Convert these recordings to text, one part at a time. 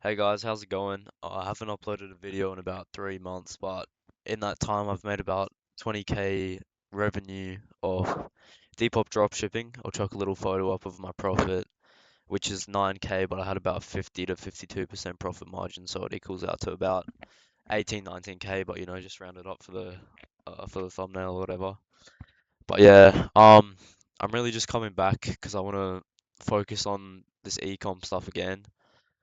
Hey guys, how's it going? I haven't uploaded a video in about 3 months, but in that time I've made about 20k revenue off Depop drop shipping. I'll chuck a little photo up of my profit, which is 9k, but I had about 50 to 52% profit margin, so it equals out to about 18, 19k, but just round it up for the thumbnail or whatever. But yeah, I'm really just coming back because I want to focus on this ecom stuff again.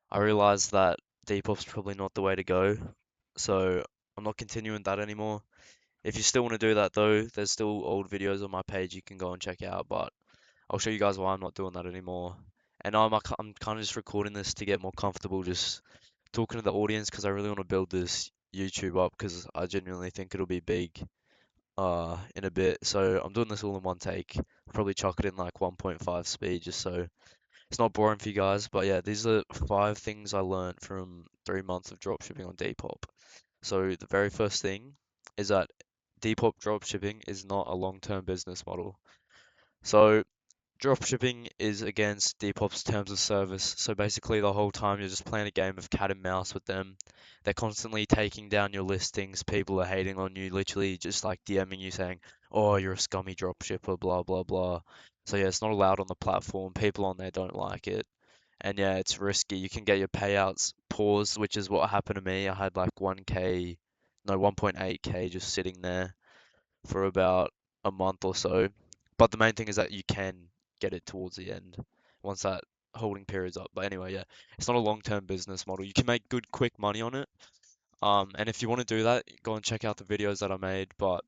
I realized that Depop's probably not the way to go, so I'm not continuing that anymore. If you still want to do that though, there's still old videos on my page you can go and check out, but I'll show you guys why I'm not doing that anymore. And I'm kind of just recording this to get more comfortable just talking to the audience because I really want to build this YouTube up because I genuinely think it'll be big in a bit. So I'm doing this all in one take. I'll probably chuck it in like 1.5 speed just so it's not boring for you guys, but yeah, these are 5 things I learned from 3 months of dropshipping on Depop. So the very first thing is that Depop dropshipping is not a long-term business model. So dropshipping is against Depop's terms of service. So basically the whole time you're just playing a game of cat and mouse with them. They're constantly taking down your listings. People are hating on you, literally just like DMing you saying, "Oh, you're a scummy dropshipper, blah blah blah." So yeah, it's not allowed on the platform. People on there don't like it. And yeah, it's risky. You can get your payouts paused, which is what happened to me. I had like 1k, no, 1.8k just sitting there for about a month or so. But the main thing is that you can get it towards the end once that holding period's up. But anyway, yeah, it's not a long-term business model. You can make good, quick money on it. And if you want to do that, go and check out the videos that I made. But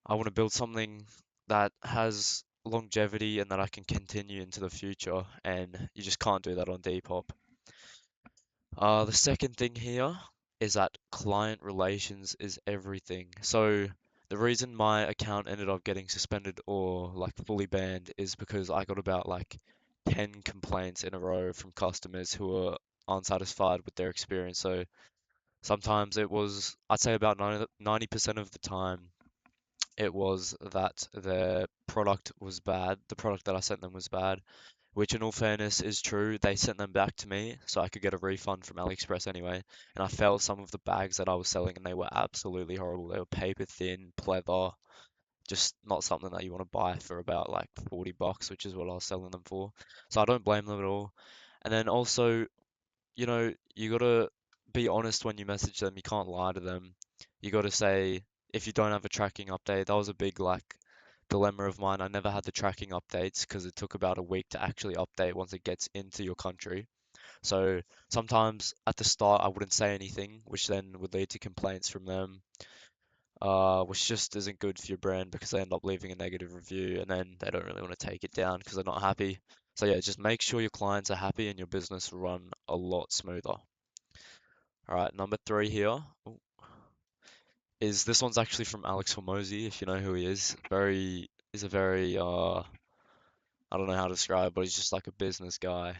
I want to build something that has longevity and that I can continue into the future, and you just can't do that on Depop. The second thing here is that client relations is everything. So the reason my account ended up getting suspended or like fully banned is because I got about like 10 complaints in a row from customers who were unsatisfied with their experience. So sometimes it was, I'd say about 90% of the time, it was that their product was bad. The product that I sent them was bad, which in all fairness is true. They sent them back to me so I could get a refund from AliExpress anyway. And I felt some of the bags that I was selling and they were absolutely horrible. They were paper thin, pleather, just not something that you want to buy for about like 40 bucks, which is what I was selling them for. So I don't blame them at all. And then also, you gotta be honest when you message them. You can't lie to them. You gotta say if you don't have a tracking update. That was a big like dilemma of mine. I never had the tracking updates because it took about a week to actually update once it gets into your country. So sometimes at the start I wouldn't say anything, which then would lead to complaints from them, which just isn't good for your brand because they end up leaving a negative review and then they don't really want to take it down because they're not happy. So yeah, just make sure your clients are happy and your business will run a lot smoother. All right, number three here is this one's actually from Alex Hormozy, if you know who he is. He's a very I don't know how to describe, but he's just like a business guy.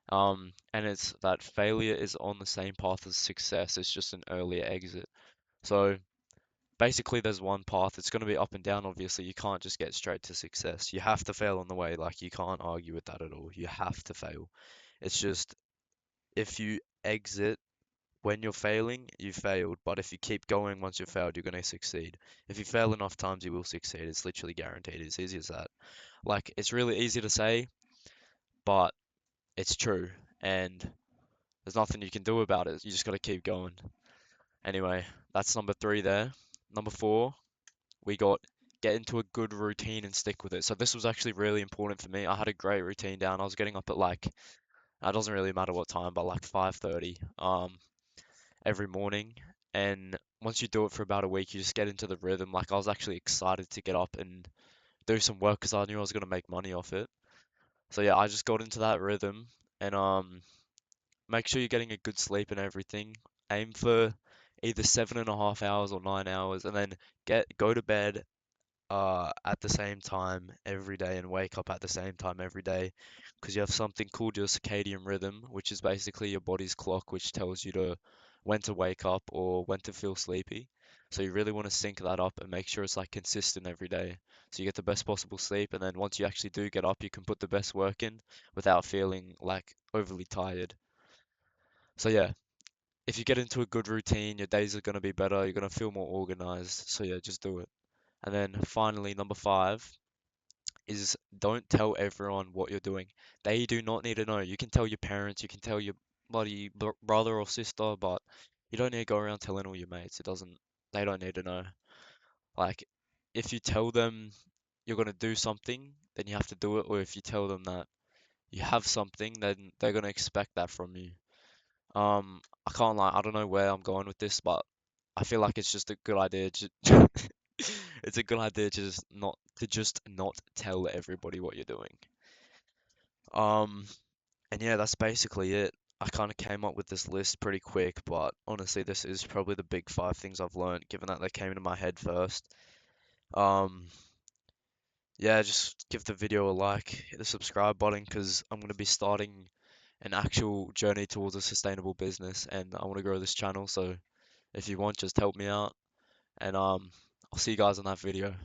And it's that failure is on the same path as success. It's just an earlier exit. So basically, there's one path. It's going to be up and down, obviously. You can't just get straight to success. You have to fail on the way. Like, you can't argue with that at all. You have to fail. It's just if you exit when you're failing, you failed. But if you keep going once you've failed, you're going to succeed. If you fail enough times, you will succeed. It's literally guaranteed. It's easy as that. Like, it's really easy to say, but it's true, and there's nothing you can do about it. You just got to keep going. Anyway, that's number three there. Number four, we got get into a good routine and stick with it. So this was actually really important for me. I had a great routine down. I was getting up at like, it doesn't really matter what time, but like 5:30 every morning. And once you do it for about a week, you just get into the rhythm. Like I was actually excited to get up and do some work because I knew I was gonna make money off it. So yeah, I just got into that rhythm and make sure you're getting a good sleep and everything. Aim for either 7.5 hours or 9 hours, and then get go to bed at the same time every day and wake up at the same time every day, because you have something called your circadian rhythm, which is basically your body's clock, which tells you to when to wake up or when to feel sleepy. So you really want to sync that up and make sure it's like consistent every day. So you get the best possible sleep, and then once you actually do get up, you can put the best work in without feeling like overly tired. So yeah, if you get into a good routine, your days are gonna be better, you're gonna feel more organized. So yeah, just do it. And then finally, number five is don't tell everyone what you're doing. They do not need to know. You can tell your parents, you can tell your bloody brother or sister, but you don't need to go around telling all your mates. It doesn't, they don't need to know. Like, if you tell them you're gonna do something, then you have to do it, or if you tell them that you have something, then they're gonna expect that from you. I can't lie, I don't know where I'm going with this, but I feel like it's just a good idea. It's a good idea to just not tell everybody what you're doing. Um, and yeah, that's basically it. I kind of came up with this list pretty quick, but honestly, this is probably the big five things I've learned, given that they came into my head first. Um, yeah, just give the video a like, hit the subscribe button, because I'm going to be starting an actual journey towards a sustainable business, and I want to grow this channel. So if you want, just help me out, and I'll see you guys on that video.